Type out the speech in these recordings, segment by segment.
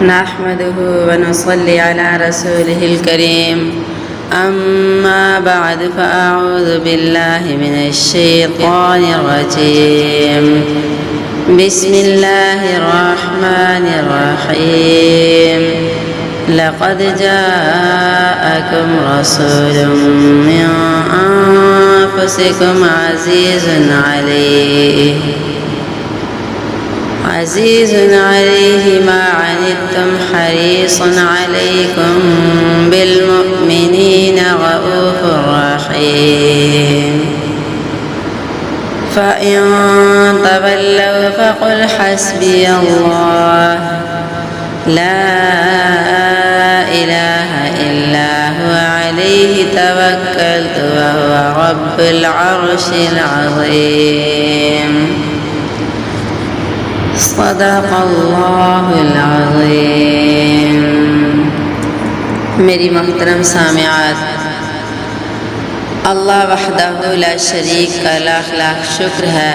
نحمده ونصلي على رسوله الكريم أما بعد فأعوذ بالله من الشيطان الرجيم بسم الله الرحمن الرحيم لقد جاءكم رسول من أنفسكم عزيز عليه ما عنتم حريص عليكم بالمؤمنين رؤوف رحيم فإن تولوا فقل حسبي الله لا إله إلا هو عليه توكلت وهو رب العرش العظيم صدق اللہ العظیم۔ میری محترم سامعات، اللہ وحدہ لا شریک کا لاکھ لاکھ شکر ہے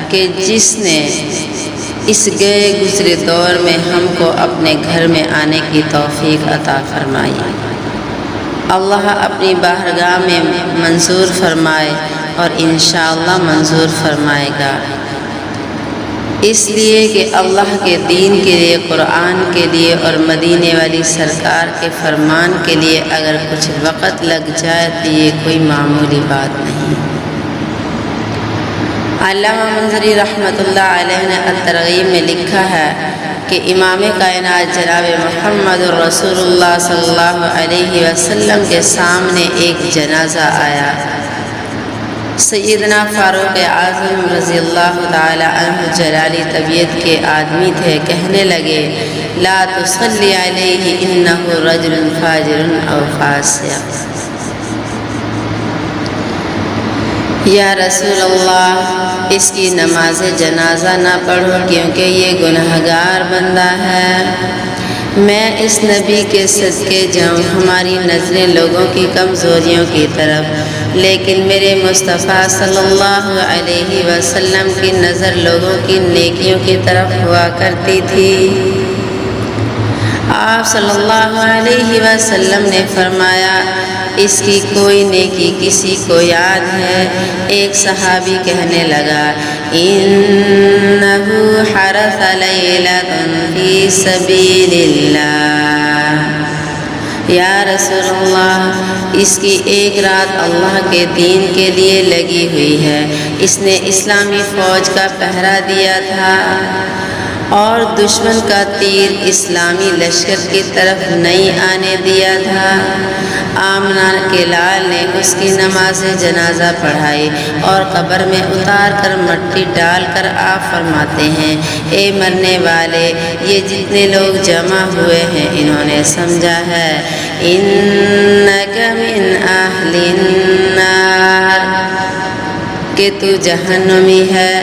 کہ جس نے اس گئے گزرے دور میں ہم کو اپنے گھر میں آنے کی توفیق عطا فرمائی۔ اللہ اپنی بارگاہ میں منظور فرمائے اور انشاءاللہ منظور فرمائے گا، اس لیے کہ اللہ کے دین کے لیے، قرآن کے لیے اور مدینے والی سرکار کے فرمان کے لیے اگر کچھ وقت لگ جائے تو یہ کوئی معمولی بات نہیں۔ علامہ منذری رحمۃ اللہ علیہ نے الترغیب میں لکھا ہے کہ امام کائنات جناب محمد رسول اللہ صلی اللہ علیہ وسلم کے سامنے ایک جنازہ آیا۔ سیدنا فاروق اعظم رضی اللہ تعالی عنہ جلالی طبیعت کے آدمی تھے، کہنے لگے لا تصلی علیہ انہ رجل فاجر او فاسق۔ یا رسول اللہ، اس کی نماز جنازہ نہ پڑھو کیونکہ یہ گنہگار بندہ ہے۔ میں اس نبی کے صدقے جاؤں، ہماری نظریں لوگوں کی کمزوریوں کی طرف، لیکن میرے مصطفیٰ صلی اللہ علیہ وسلم کی نظر لوگوں کی نیکیوں کی طرف ہوا کرتی تھی۔ آپ صلی اللہ علیہ وسلم نے فرمایا اس کی کوئی نیکی کسی کو یاد ہے؟ ایک صحابی کہنے لگا انہو حرث لیلۃ فی سبیل اللہ۔ یا رسول اللہ، اس کی ایک رات اللہ کے دین کے لیے لگی ہوئی ہے، اس نے اسلامی فوج کا پہرا دیا تھا اور دشمن کا تیر اسلامی لشکر کی طرف نہیں آنے دیا تھا۔ آمنہ کے لال نے اس کی نماز جنازہ پڑھائی اور قبر میں اتار کر مٹی ڈال کر آپ فرماتے ہیں اے مرنے والے، یہ جتنے لوگ جمع ہوئے ہیں انہوں نے سمجھا ہے انک من اہل النار، کہ تو جہنمی ہے،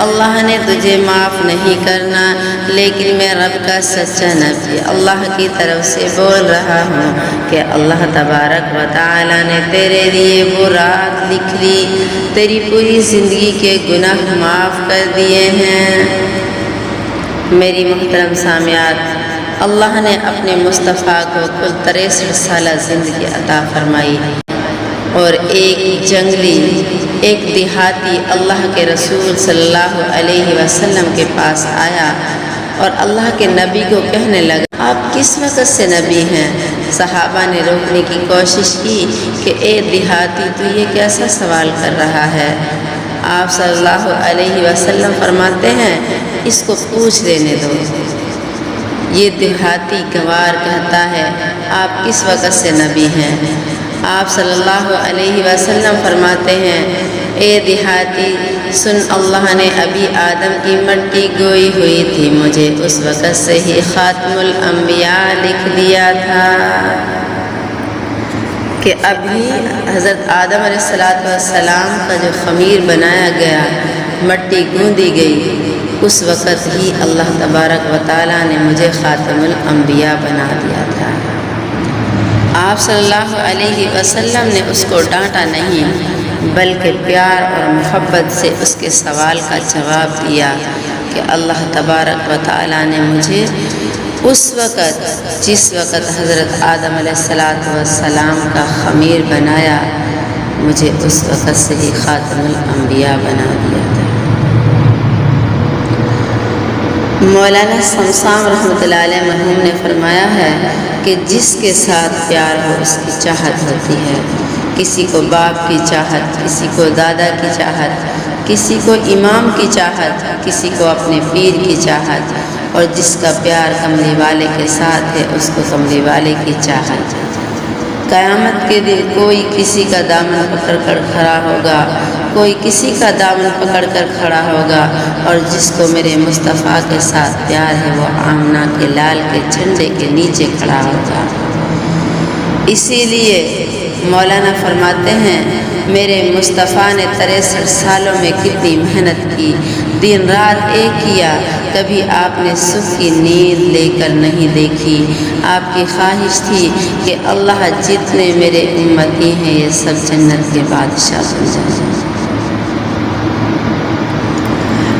اللہ نے تجھے معاف نہیں کرنا، لیکن میں رب کا سچا نبی اللہ کی طرف سے بول رہا ہوں کہ اللہ تبارک و تعالی نے تیرے لیے وہ رات لکھ لی، تیری پوری زندگی کے گناہ معاف کر دیے ہیں۔ میری محترم سامعات، اللہ نے اپنے مصطفیٰ کو کل 63 سالہ زندگی عطا فرمائی، اور ایک جنگلی، ایک دیہاتی اللہ کے رسول صلی اللہ علیہ وسلم کے پاس آیا اور اللہ کے نبی کو کہنے لگا آپ کس وقت سے نبی ہیں؟ صحابہ نے روکنے کی کوشش کی کہ اے دیہاتی، تو یہ کیسا سوال کر رہا ہے؟ آپ صلی اللہ علیہ وسلم فرماتے ہیں اس کو پوچھ لینے دو۔ یہ دیہاتی گوار کہتا ہے آپ کس وقت سے نبی ہیں؟ آپ صلی اللہ علیہ وسلم فرماتے ہیں اے دیہاتی سن، اللہ نے ابھی آدم کی مٹی گوئی ہوئی تھی، مجھے اس وقت سے ہی خاتم الانبیاء لکھ دیا تھا کہ ابھی حضرت آدم علیہ السلام کا جو خمیر بنایا گیا، مٹی گوندی گئی، اس وقت ہی اللہ تبارک و تعالیٰ نے مجھے خاتم الانبیاء بنا دیا تھا۔ آپ صلی اللہ علیہ وسلم نے اس کو ڈانٹا نہیں، بلکہ پیار اور محبت سے اس کے سوال کا جواب دیا کہ اللہ تبارک و تعالیٰ نے مجھے اس وقت جس وقت حضرت آدم علیہ السلام کا خمیر بنایا، مجھے اس وقت سے ہی خاتم الانبیاء بنا دیا تھا۔ مولانا صمصام رحمۃ اللہ علیہ مرحوم نے فرمایا ہے کہ جس کے ساتھ پیار ہو اس کی چاہت ہوتی ہے۔ کسی کو باپ کی چاہت، کسی کو دادا کی چاہت، کسی کو امام کی چاہت، کسی کو اپنے پیر کی چاہت، اور جس کا پیار کملی والے کے ساتھ ہے اس کو کملی والے کی چاہت۔ قیامت کے دن کوئی کسی کا دامن پکڑ کر کھڑا ہوگا، کوئی کسی کا دامن پکڑ کر کھڑا ہوگا، اور جس کو میرے مصطفیٰ کے ساتھ پیار ہے وہ آمنہ کے لال کے جھنڈے کے نیچے کھڑا ہوگا۔ اسی لیے مولانا فرماتے ہیں میرے مصطفیٰ نے 63 سالوں میں کتنی محنت کی، دن رات ایک کیا، کبھی آپ نے سکھ کی نیند لے کر نہیں دیکھی۔ آپ کی خواہش تھی کہ اللہ جتنے میرے امتی ہیں یہ سب جنت کے بادشاہ بن جائیں۔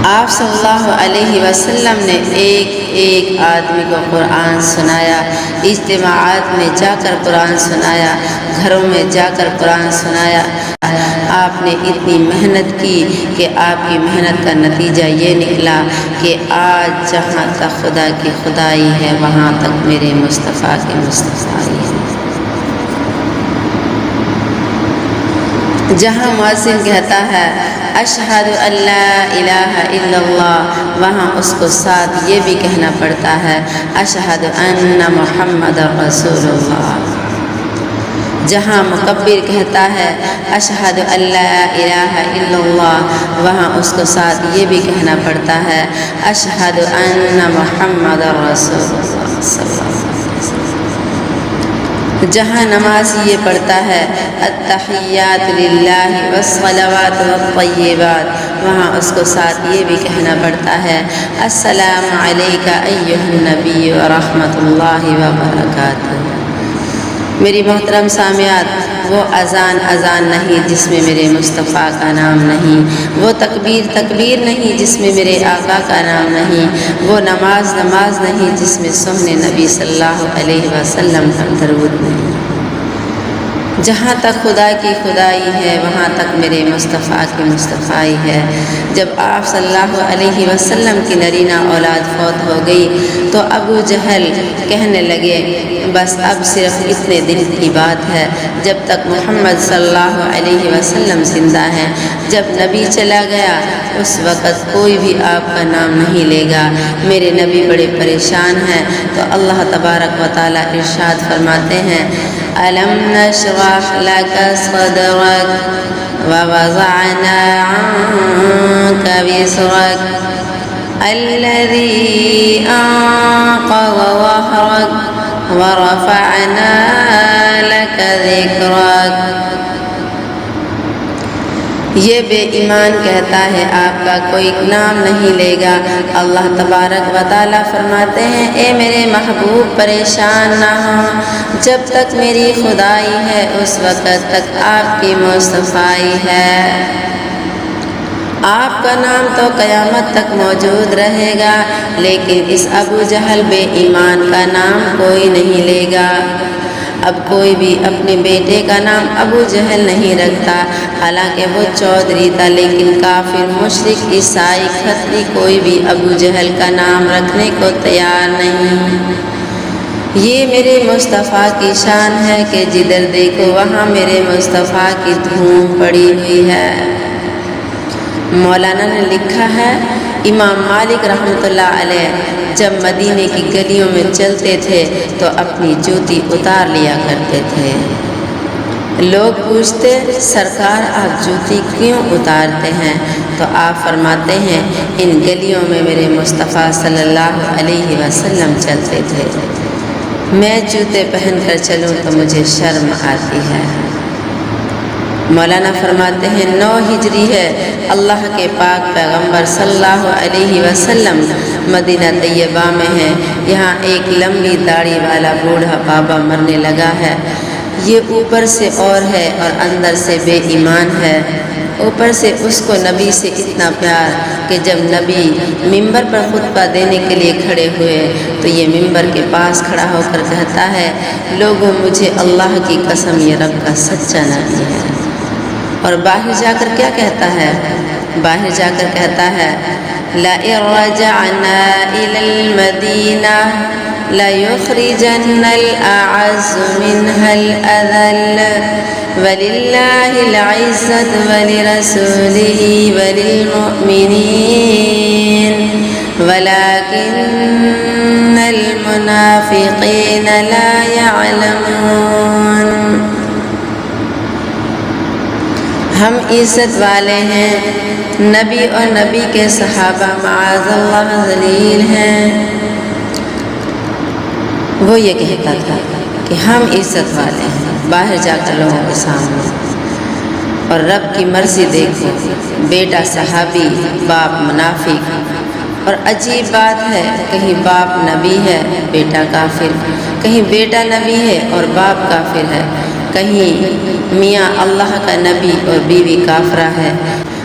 آپ صلی اللہ علیہ وسلم نے ایک ایک آدمی کو قرآن سنایا، اجتماعات میں جا کر قرآن سنایا، گھروں میں جا کر قرآن سنایا۔ آپ نے اتنی محنت کی کہ آپ کی محنت کا نتیجہ یہ نکلا کہ آج جہاں تک خدا کی خدائی ہے وہاں تک میرے مصطفیٰ کی مصطفیٰ ہے۔ جہاں مؤذن کہتا ہے اشہد ان لا الہ الا اللہ، وہاں اس کو ساتھ یہ بھی کہنا پڑتا ہے اشہد ان محمد رسول اللہ۔ جہاں مکبر کہتا ہے اشہد ان لا الہ الا اللہ، وہاں اس کو ساتھ یہ بھی کہنا پڑتا ہے اشہد ان محمد رسول اللہ صلی اللہ علیہ وسلم۔ جہاں نماز یہ پڑھتا ہے التحیات للہ والصلوات والطیبات، وہاں اس کو ساتھ یہ بھی کہنا پڑتا ہے السلام علیک ایھا النبی ورحمۃ اللہ وبرکاتہ۔ میری محترم سامعات، وہ اذان نہیں جس میں میرے مصطفیٰ کا نام نہیں، وہ تکبیر نہیں جس میں میرے آقا کا نام نہیں، وہ نماز نہیں جس میں سہنے نبی صلی اللہ علیہ وسلم کا درود نہیں۔ جہاں تک خدا کی خدائی ہے وہاں تک میرے مصطفیٰ کی مصطفیٰ ہے۔ جب آپ صلی اللہ علیہ وسلم کی نرینہ اولاد فوت ہو گئی تو ابو جہل کہنے لگے بس اب صرف اتنے دن کی بات ہے جب تک محمد صلی اللہ علیہ وسلم زندہ ہیں، جب نبی چلا گیا اس وقت کوئی بھی آپ کا نام نہیں لے گا، میرے نبی بڑے پریشان ہیں۔ تو اللہ تبارک و تعالیٰ ارشاد فرماتے ہیں ألم نشرح لك صدرك ووضعنا عنك وزرك الذي أنقض ظهرك ورفعنا لك ذكرك۔ یہ بے ایمان کہتا ہے آپ کا کوئی نام نہیں لے گا۔ اللہ تبارک و تعالیٰ فرماتے ہیں اے میرے محبوب پریشان نہ ہوں، جب تک میری خدائی ہے اس وقت تک آپ کی مصطفیٰ ہے۔ آپ کا نام تو قیامت تک موجود رہے گا، لیکن اس ابو جہل بے ایمان کا نام کوئی نہیں لے گا۔ اب کوئی بھی اپنے بیٹے کا نام ابو جہل نہیں رکھتا، حالانکہ وہ چودھری تھا، لیکن کافر مشرک عیسائی کھتری کوئی بھی ابو جہل کا نام رکھنے کو تیار نہیں۔ یہ میرے مصطفیٰ کی شان ہے کہ جدھر دیکھو وہاں میرے مصطفیٰ کی دھوم پڑی ہوئی ہے۔ مولانا نے لکھا ہے امام مالک رحمۃ اللہ علیہ جب مدینے کی گلیوں میں چلتے تھے تو اپنی جوتی اتار لیا کرتے تھے۔ لوگ پوچھتے سرکار آپ جوتی کیوں اتارتے ہیں؟ تو آپ فرماتے ہیں ان گلیوں میں میرے مصطفیٰ صلی اللہ علیہ وسلم چلتے تھے، میں جوتے پہن کر چلوں تو مجھے شرم آتی ہے۔ مولانا فرماتے ہیں 9 ہجری ہے، اللہ کے پاک پیغمبر صلی اللہ علیہ وسلم مدینہ طیبہ میں ہیں۔ یہاں ایک لمبی داڑھی والا بوڑھا بابا مرنے لگا ہے، یہ اوپر سے اور ہے اور اندر سے بے ایمان ہے۔ اوپر سے اس کو نبی سے اتنا پیار کہ جب نبی ممبر پر خطبہ دینے کے لیے کھڑے ہوئے تو یہ ممبر کے پاس کھڑا ہو کر کہتا ہے، لوگوں مجھے اللہ کی قسم یہ رب کا سچا نبی ہے۔ اور باہر جا کر کیا کہتا ہے؟ باہر جا کر کہتا ہے، لَئِن رَجَعْنَا إِلَى الْمَدِينَةِ لَيُخْرِجَنَّ الْأَعَزُّ مِنْهَا الْأَذَلَّ وَلِلَّهِ الْعِزَّةُ وَلِرَسُولِهِ وَلِلْمُؤْمِنِينَ وَلَكِنَّ الْمُنَافِقِينَ لَا يَعْلَمُونَ۔ ہم عزت والے ہیں، نبی اور نبی کے صحابہ معاذ اللہ ذلیل ہیں۔ وہ یہ کہتا تھا کہ ہم عزت والے ہیں باہر جا کر لوگوں کے سامنے، اور رب کی مرضی دیکھو، بیٹا صحابی، باپ منافق۔ اور عجیب بات ہے، کہیں باپ نبی ہے بیٹا کافر، کہیں بیٹا نبی ہے اور باپ کافر ہے، کہیں میاں اللہ کا نبی اور بیوی کافرہ ہے۔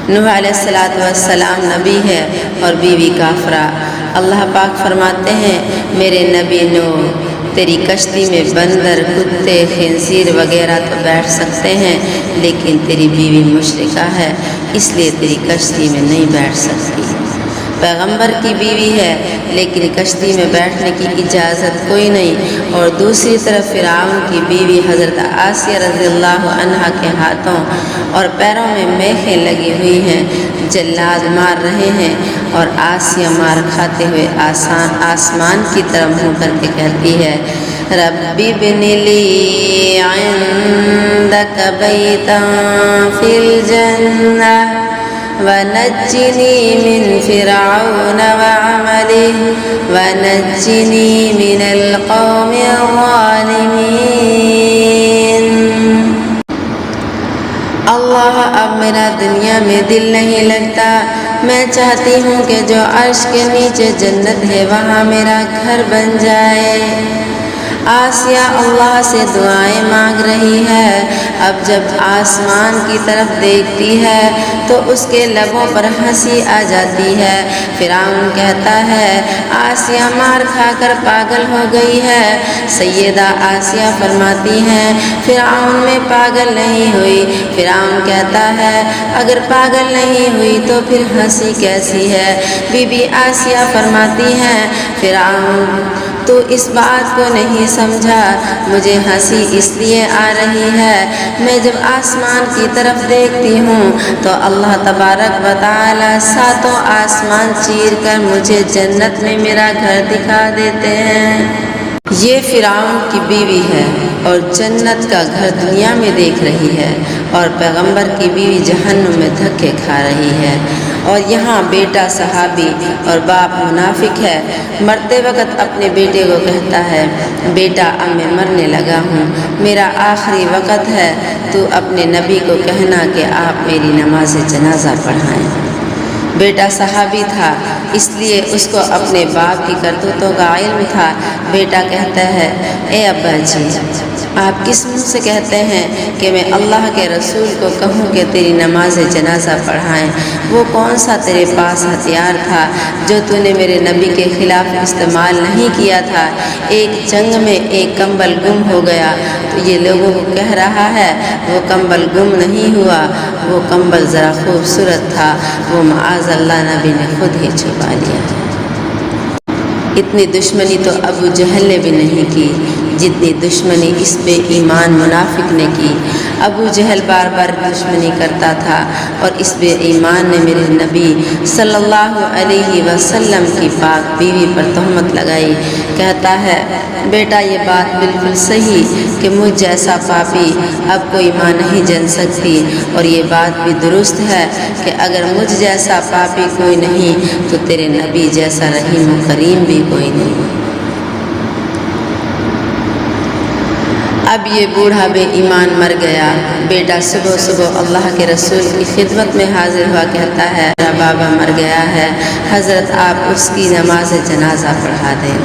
نوح علیہ السلام نبی ہے اور بیوی کافرہ۔ اللہ پاک فرماتے ہیں، میرے نبی نوح، تیری کشتی میں بندر، کتے، خنزیر وغیرہ تو بیٹھ سکتے ہیں، لیکن تیری بیوی مشرکہ ہے، اس لیے تیری کشتی میں نہیں بیٹھ سکتی۔ پیغمبر کی بیوی ہے لیکن کشتی میں بیٹھنے کی اجازت کوئی نہیں۔ اور دوسری طرف فرعون کی بیوی حضرت آسیہ رضی اللہ عنہا کے ہاتھوں اور پیروں میں میخیں لگی ہوئی ہیں، جلاد مار رہے ہیں، اور آسیہ مار کھاتے ہوئے آسمان کی طرف منہ کر کے کہتی ہے، رب ابن لی عندک بیتا فی الجنہ وَنَجِّنِي مِنْ فِرْعَوْنَ وَعَمَلِهِ وَنَجِّنِي مِنَ الْقَوْمِ الظَّالِمِينَ۔ اللہ اب میرا دنیا میں دل نہیں لگتا، میں چاہتی ہوں کہ جو عرش کے نیچے جنت ہے وہاں میرا گھر بن جائے۔ آسیہ اللہ سے دعائیں مانگ رہی ہے، اب جب آسمان کی طرف دیکھتی ہے تو اس کے لبوں پر ہنسی آ جاتی ہے۔ فرعون کہتا ہے، آسیہ مار کھا کر پاگل ہو گئی ہے۔ سیدہ آسیہ فرماتی ہیں، فرعون میں پاگل نہیں ہوئی۔ فرعون کہتا ہے، اگر پاگل نہیں ہوئی تو پھر ہنسی کیسی ہے؟ بی بی آسیہ فرماتی ہیں، فرعون تو اس بات کو نہیں سمجھا، مجھے ہنسی اس لیے آ رہی ہے، میں جب آسمان کی طرف دیکھتی ہوں تو اللہ تبارک و تعالی ساتوں آسمان چیر کر مجھے جنت میں میرا گھر دکھا دیتے ہیں۔ یہ فرعون کی بیوی ہے اور جنت کا گھر دنیا میں دیکھ رہی ہے، اور پیغمبر کی بیوی جہنم میں دھکے کھا رہی ہے، اور یہاں بیٹا صحابی اور باپ منافق ہے۔ مرتے وقت اپنے بیٹے کو کہتا ہے، بیٹا اب میں مرنے لگا ہوں، میرا آخری وقت ہے، تو اپنے نبی کو کہنا کہ آپ میری نماز جنازہ پڑھائیں۔ بیٹا صحابی تھا، اس لیے اس کو اپنے باپ کی کرتوتوں کا علم تھا۔ بیٹا کہتا ہے، اے ابا جی، آپ کس منہ سے کہتے ہیں کہ میں اللہ کے رسول کو کہوں کہ تیری نماز جنازہ پڑھائیں؟ وہ کون سا تیرے پاس ہتھیار تھا جو تو نے میرے نبی کے خلاف استعمال نہیں کیا تھا؟ ایک جنگ میں ایک کمبل گم ہو گیا تو یہ لوگوں کو کہہ رہا ہے وہ کمبل گم نہیں ہوا، وہ کمبل ذرا خوبصورت تھا، وہ معاذ اللہ نبی نے خود ہی چھپا لیا۔ اتنی دشمنی تو ابو جہل نے بھی نہیں کی جتنی دشمنی اس بے ایمان منافق نے کی۔ ابو جہل بار بار دشمنی کرتا تھا اور اس بے ایمان نے میرے نبی صلی اللہ علیہ وسلم کی پاک بیوی پر تہمت لگائی۔ کہتا ہے، بیٹا یہ بات بالکل صحیح کہ مجھ جیسا پاپی اب کوئی ماں نہیں جن سکتی، اور یہ بات بھی درست ہے کہ اگر مجھ جیسا پاپی کوئی نہیں تو تیرے نبی جیسا رحیم و کریم بھی کوئی نہیں۔ اب یہ بوڑھا بے ایمان مر گیا۔ بیٹا صبح صبح اللہ کے رسول کی خدمت میں حاضر ہوا، کہتا ہے، میرا بابا مر گیا ہے، حضرت آپ اس کی نماز جنازہ پڑھا دیں۔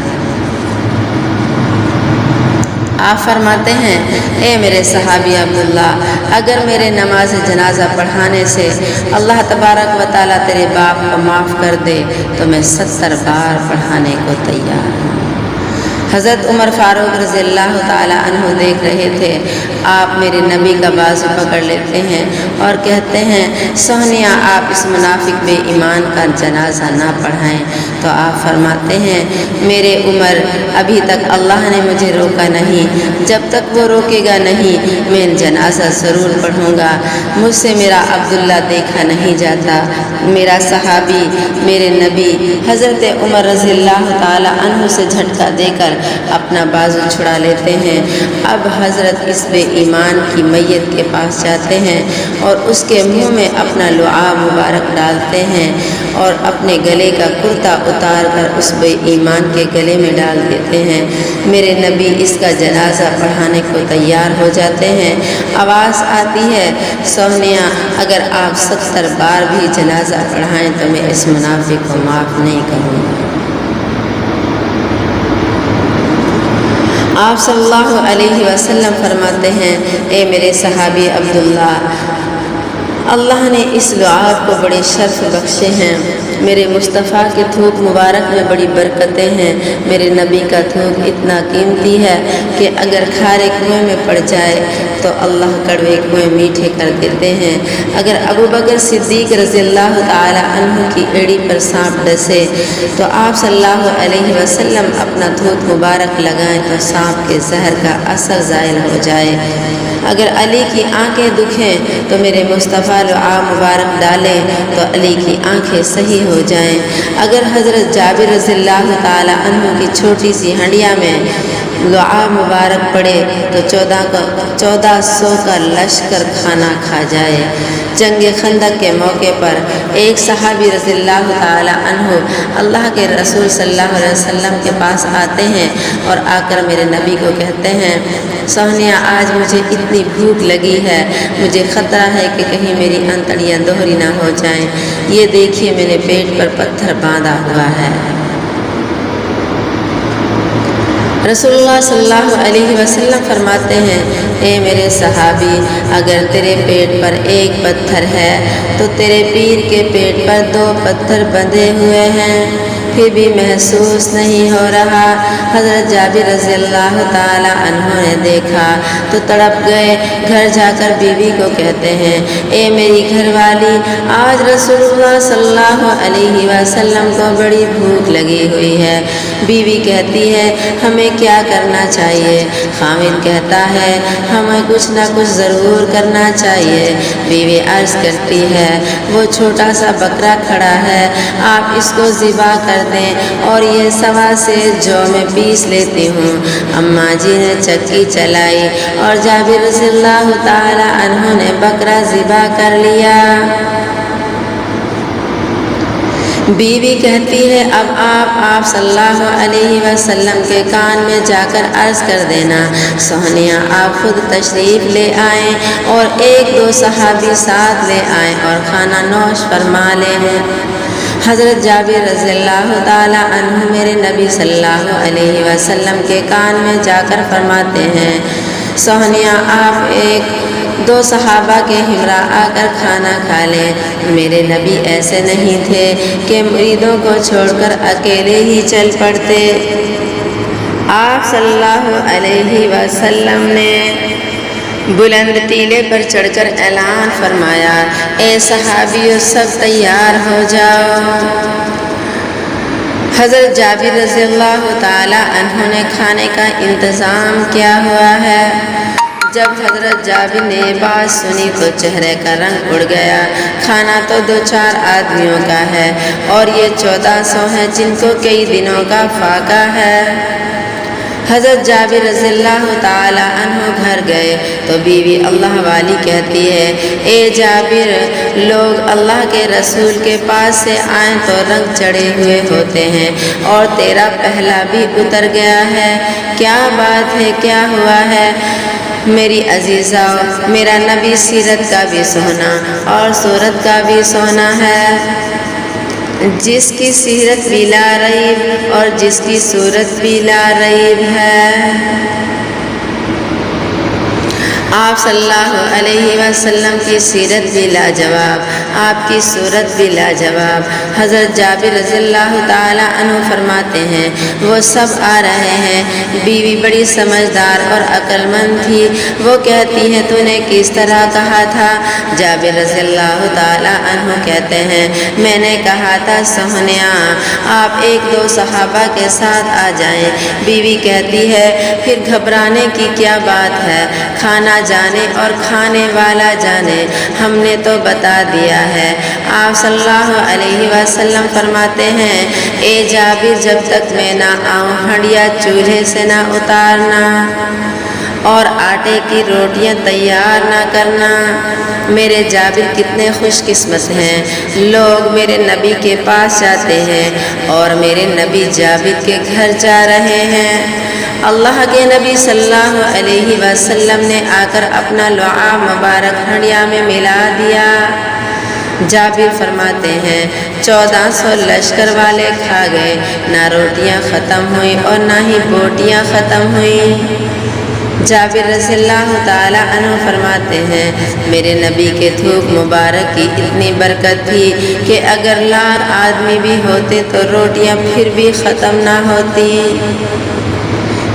آپ فرماتے ہیں اے میرے صحابی عبداللہ، اگر میرے نماز جنازہ پڑھانے سے اللہ تبارک و تعالیٰ تیرے باپ کو معاف کر دے تو میں 70 بار پڑھانے کو تیار ہوں۔ حضرت عمر فاروق رضی اللہ تعالیٰ عنہ دیکھ رہے تھے، آپ میرے نبی کا بازو پکڑ لیتے ہیں اور کہتے ہیں سہنیا آپ اس منافق بے ایمان کا جنازہ نہ پڑھائیں، تو آپ فرماتے ہیں میرے عمر ابھی تک اللہ نے مجھے روکا نہیں، جب تک وہ روکے گا نہیں میں جنازہ ضرور پڑھوں گا۔ مجھ سے میرا عبداللہ دیکھا نہیں جاتا۔ میرا صحابی میرے نبی حضرت عمر رضی اللہ تعالیٰ عنہ سے جھٹکا دے کر اپنا بازو چھڑا لیتے ہیں۔ اب حضرت اس بے ایمان کی میت کے پاس جاتے ہیں اور اس کے منہ میں اپنا لعاب مبارک ڈالتے ہیں اور اپنے گلے کا کرتا اتار کر اس بے ایمان کے گلے میں ڈال دیتے ہیں۔ میرے نبی اس کا جنازہ پڑھانے کو تیار ہو جاتے ہیں۔ آواز آتی ہے سہنیا اگر آپ 70 بار بھی جنازہ پڑھائیں تو میں اس منافق کو معاف نہیں کروں گا۔ آپ صلی اللہ علیہ وسلم فرماتے ہیں اے میرے صحابی عبداللہ، اللہ نے اس لعاب کو بڑے شرف بخشے ہیں۔ میرے مصطفیٰ کے تھوک مبارک میں بڑی برکتیں ہیں۔ میرے نبی کا تھوک اتنا قیمتی ہے کہ اگر کھارے کنویں میں پڑ جائے تو اللہ کڑوے کنویں میٹھے کر دیتے ہیں۔ اگر ابوبکر صدیق رضی اللہ تعالی عنہ کی ایڑی پر سانپ ڈسے تو آپ صلی اللہ علیہ وسلم اپنا تھوک مبارک لگائیں تو سانپ کے زہر کا اثر زائل ہو جائے۔ اگر علی کی آنکھیں دکھیں تو میرے مصطفیٰ لعاب مبارک ڈالیں تو علی کی آنکھیں صحیح ہو جائیں۔ اگر حضرت جابر رضی اللہ تعالی عنہ کی چھوٹی سی ہنڈیا میں لعاب مبارک پڑے تو 1400 کا لشکر کھانا کھا جائے۔ جنگ خندق کے موقع پر ایک صحابی رضی اللہ تعالی عنہ اللہ کے رسول صلی اللہ علیہ وسلم کے پاس آتے ہیں اور آ کر میرے نبی کو کہتے ہیں سہنیا آج مجھے اتنی بھوک لگی ہے، مجھے خطرہ ہے کہ کہیں میری انتڑیاں دوہری نہ ہو جائیں، یہ دیکھیے میں نے پیٹ پر پتھر باندھا ہوا ہے۔ رسول اللہ صلی اللہ علیہ وسلم فرماتے ہیں اے میرے صحابی اگر تیرے پیٹ پر ایک پتھر ہے تو تیرے پیر کے پیٹ پر 2 پتھر بندھے ہوئے ہیں، پھر بھی محسوس نہیں ہو رہا۔ حضرت جابر رضی اللہ تعالی عنہ نے دیکھا تو تڑپ گئے، گھر جا کر بیوی کو کہتے ہیں اے میری گھر والی آج رسول اللہ صلی اللہ علیہ وسلم کو بڑی بھوک لگی ہوئی ہے۔ بیوی کہتی ہے ہمیں کیا کرنا چاہیے؟ خامد کہتا ہے ہمیں کچھ نہ کچھ ضرور کرنا چاہیے۔ بیوی عرض کرتی ہے وہ چھوٹا سا بکرا کھڑا ہے، آپ اس کو ذبح کر دیں اور یہ 1.25 سیر جو میں پیس لیتی ہوں۔ اماں جی نے چکی چلائی اور جابر رضی اللہ تعالی عنہ نے بکرا ذبح کر لیا۔ بیوی کہتی ہے اب آپ صلی اللہ علیہ وسلم کے کان میں جا کر عرض کر دینا سہنیا آپ خود تشریف لے آئیں اور 1-2 صحابی ساتھ لے آئیں اور کھانا نوش فرما لیں۔ حضرت جابر رضی اللہ تعالی عنہ میرے نبی صلی اللہ علیہ وسلم کے کان میں جا کر فرماتے ہیں سہنیا آپ 1-2 صحابہ کے ہمراہ آ کر کھانا کھا لیں۔ میرے نبی ایسے نہیں تھے کہ مریدوں کو چھوڑ کر اکیلے ہی چل پڑتے۔ آپ صلی اللہ علیہ وسلم نے بلند ٹیلے پر چڑھ کر اعلان فرمایا اے صحابیو سب تیار ہو جاؤ۔ حضرت جابر رضی اللہ تعالی عنہ نے کھانے کا انتظام کیا ہوا ہے۔ جب حضرت جابر نے بات سنی تو چہرے کا رنگ اڑ گیا۔ کھانا تو 2-4 آدمیوں کا ہے اور یہ 1400 ہیں جن کو کئی دنوں کا فاقہ ہے۔ حضرت جابر رضی اللہ تعالی عنہ گھر گئے تو بیوی اللہ والی کہتی ہے اے جابر لوگ اللہ کے رسول کے پاس سے آئیں تو رنگ چڑھے ہوئے ہوتے ہیں اور تیرا پہلا بھی اتر گیا ہے، کیا بات ہے، کیا ہوا ہے؟ میری عزیزہ میرا نبی سیرت کا بھی سونا اور صورت کا بھی سونا ہے، جس کی سیرت بھی لا ریب اور جس کی صورت بھی لا ریب ہے۔ آپ صلی اللہ علیہ وسلم کی سیرت بھی لاجواب، آپ کی صورت بھی لاجواب۔ حضرت جابر رضی اللہ تعالی عنہ فرماتے ہیں وہ سب آ رہے ہیں، بیوی بڑی سمجھدار اور عقل مند تھی، وہ کہتی ہے تو نے کس طرح کہا تھا؟ جابر رضی اللہ تعالی عنہ کہتے ہیں میں نے کہا تھا سہنیا آپ ایک دو صحابہ کے ساتھ آ جائیں۔ بیوی کہتی ہے پھر گھبرانے کی کیا بات ہے، کھانا جانے اور کھانے والا جانے، ہم نے تو بتا دیا ہے۔ آپ صلی اللہ علیہ وسلم فرماتے ہیں اے جابر جب تک میں نہ آؤں ہنڈیا چولہے سے نہ اتارنا اور آٹے کی روٹیاں تیار نہ کرنا۔ میرے جابر کتنے خوش قسمت ہیں، لوگ میرے نبی کے پاس جاتے ہیں اور میرے نبی جابر کے گھر جا رہے ہیں۔ اللہ کے نبی صلی اللہ علیہ وسلم نے آ کر اپنا لعاب مبارک ہنڈیا میں ملا دیا۔ جابر فرماتے ہیں 1400 لشکر والے کھا گئے، نہ روٹیاں ختم ہوئیں اور نہ ہی بوٹیاں ختم ہوئیں۔ جابر رضی اللہ تعالی عنہ فرماتے ہیں میرے نبی کے تھوک مبارک کی اتنی برکت تھی کہ اگر لاکھ آدمی بھی ہوتے تو روٹیاں پھر بھی ختم نہ ہوتی۔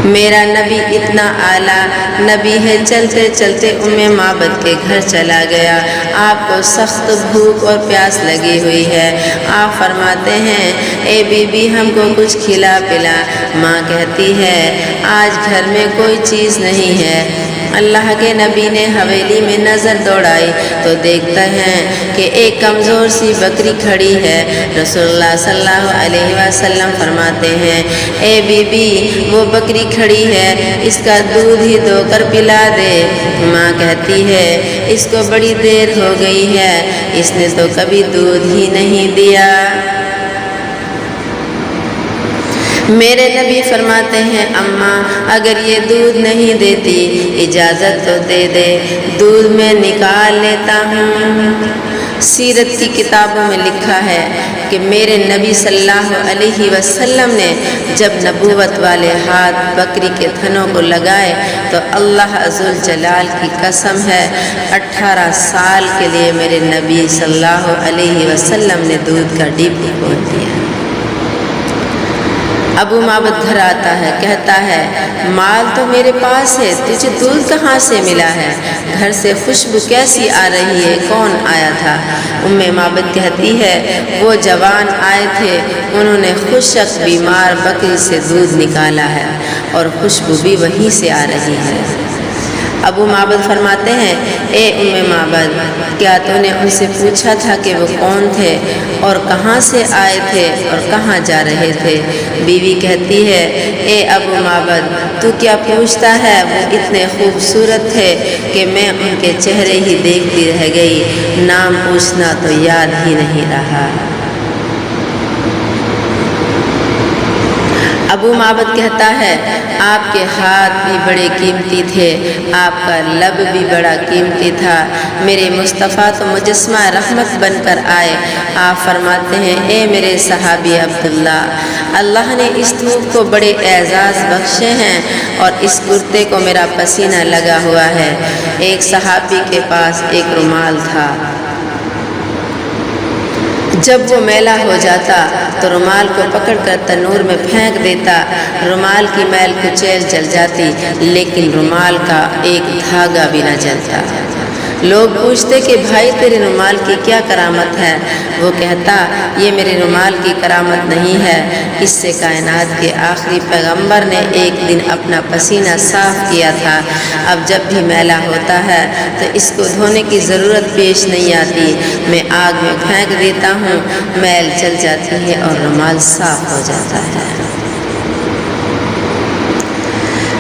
میرا نبی اتنا اعلیٰ نبی ہے، چلتے چلتے معبد کے گھر چلا گیا، آپ کو سخت بھوک اور پیاس لگی ہوئی ہے۔ آپ فرماتے ہیں اے بی بی ہم کو کچھ کھلا پلا۔ ماں کہتی ہے آج گھر میں کوئی چیز نہیں ہے۔ اللہ کے نبی نے حویلی میں نظر دوڑائی تو دیکھتے ہیں کہ ایک کمزور سی بکری کھڑی ہے۔ رسول اللہ صلی اللہ علیہ وسلم فرماتے ہیں اے بی بی وہ بکری کھڑی ہے، اس کا دودھ ہی دو کر پلا دے۔ ماں کہتی ہے اس کو بڑی دیر ہو گئی ہے، اس نے تو کبھی دودھ ہی نہیں دیا۔ میرے نبی فرماتے ہیں اماں اگر یہ دودھ نہیں دیتی اجازت تو دے دے، دودھ میں نکال لیتا ہوں۔ سیرت کی کتابوں میں لکھا ہے کہ میرے نبی صلی اللہ علیہ وسلم نے جب نبوت والے ہاتھ بکری کے تھنوں کو لگائے تو اللہ عزوجلال کی قسم ہے 18 سال کے لیے میرے نبی صلی اللہ علیہ وسلم نے دودھ کا ڈیپو کھول دیا۔ ابو معبد گھر آتا ہے، کہتا ہے مال تو میرے پاس ہے، تجھے دودھ کہاں سے ملا ہے؟ گھر سے خوشبو کیسی آ رہی ہے، کون آیا تھا؟ معبد کہتی ہے وہ جوان آئے تھے، انہوں نے خشک بیمار بکری سے دودھ نکالا ہے اور خوشبو بھی وہیں سے آ رہی ہے۔ ابو معبد فرماتے ہیں اے معبد کیا تو نے ان سے پوچھا تھا کہ وہ کون تھے اور کہاں سے آئے تھے اور کہاں جا رہے تھے؟ بیوی کہتی ہے اے ابو معبد تو کیا پوچھتا ہے، وہ اتنے خوبصورت تھے کہ میں ان کے چہرے ہی دیکھتی رہ گئی، نام پوچھنا تو یاد ہی نہیں رہا۔ ابو معبد کہتا ہے آپ کے ہاتھ بھی بڑے قیمتی تھے، آپ کا لب بھی بڑا قیمتی تھا، میرے مصطفیٰ تو مجسمہ رحمت بن کر آئے۔ آپ فرماتے ہیں اے میرے صحابی عبداللہ اللہ نے اس دھوپ کو بڑے اعزاز بخشے ہیں اور اس کرتے کو میرا پسینہ لگا ہوا ہے۔ ایک صحابی کے پاس ایک رومال تھا، جب وہ میلا ہو جاتا تو رومال کو پکڑ کر تنور میں پھینک دیتا، رومال کی میل کچیل جل جاتی لیکن رومال کا ایک دھاگا بھی نہ جلتا۔ لوگ پوچھتے کہ بھائی تیرے رومال کی کیا کرامت ہے؟ وہ کہتا یہ میرے رومال کی کرامت نہیں ہے، اس سے کائنات کے آخری پیغمبر نے ایک دن اپنا پسینہ صاف کیا تھا، اب جب بھی میلا ہوتا ہے تو اس کو دھونے کی ضرورت پیش نہیں آتی، میں آگ میں پھینک دیتا ہوں، میل جل جاتی ہے اور رومال صاف ہو جاتا ہے۔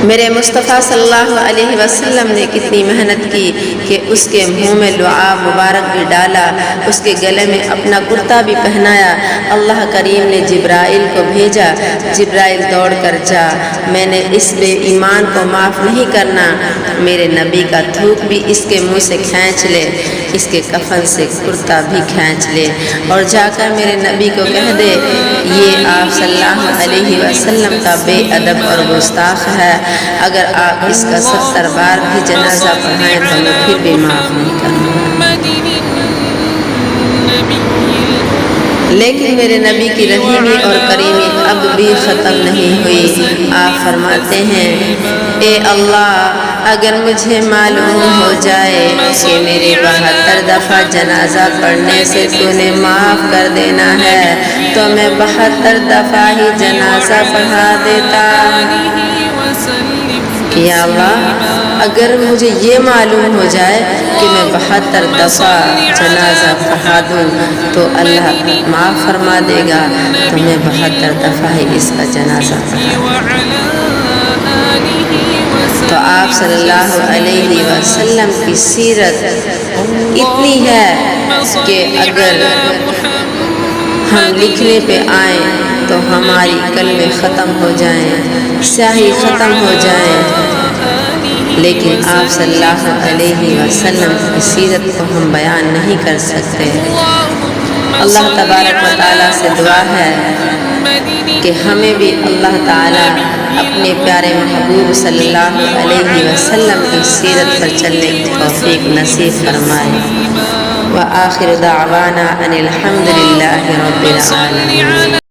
میرے مصطفیٰ صلی اللہ علیہ وسلم نے کتنی محنت کی کہ اس کے منہ میں لعاب مبارک بھی ڈالا، اس کے گلے میں اپنا کرتا بھی پہنایا۔ اللہ کریم نے جبرائیل کو بھیجا، جبرائیل دوڑ کر جا، میں نے اس بے ایمان کو معاف نہیں کرنا، میرے نبی کا تھوک بھی اس کے منہ سے کھینچ لے۔ اس کے کفن سے کرتا بھی کھینچ لے اور جا کر میرے نبی کو کہہ دے یہ آپ صلی اللہ علیہ وسلم کا بے ادب اور گستاخ ہے، اگر آپ اس کا 70 بار بھی جنازہ پڑھائیں تو میں پھر بھی معاف نہیں کروں گا۔ لیکن میرے نبی کی رحیمی اور کریمی اب بھی ختم نہیں ہوئی۔ آپ فرماتے ہیں اے اللہ، اگر مجھے معلوم ہو جائے کہ میرے 72 دفعہ جنازہ پڑھنے سے تو نے معاف کر دینا ہے تو میں 72 دفعہ ہی جنازہ پڑھا دیتا۔ یا اللہ، اگر مجھے یہ معلوم ہو جائے کہ میں 72 دفعہ جنازہ پڑھا دوں تو اللہ معاف فرما دے گا تو میں 72 دفعہ ہی اس کا جنازہ پڑھا دوں۔ تو آپ صلی اللہ علیہ وسلم کی سیرت اتنی ہے کہ اگر ہم لکھنے پہ آئیں تو ہماری کلمے ختم ہو جائیں، سیاہی ختم ہو جائیں، لیکن آپ صلی اللہ علیہ وسلم کی سیرت کو ہم بیان نہیں کر سکتے۔ اللہ تبارک و تعالیٰ سے دعا ہے کہ ہمیں بھی اللہ تعالیٰ اپنے پیارے محبوب صلی اللہ علیہ وسلم کی سیرت پر چلنے کی توفیق نصیب فرمائے۔ وآخر دعوانا ان الحمد للہ رب العالمین۔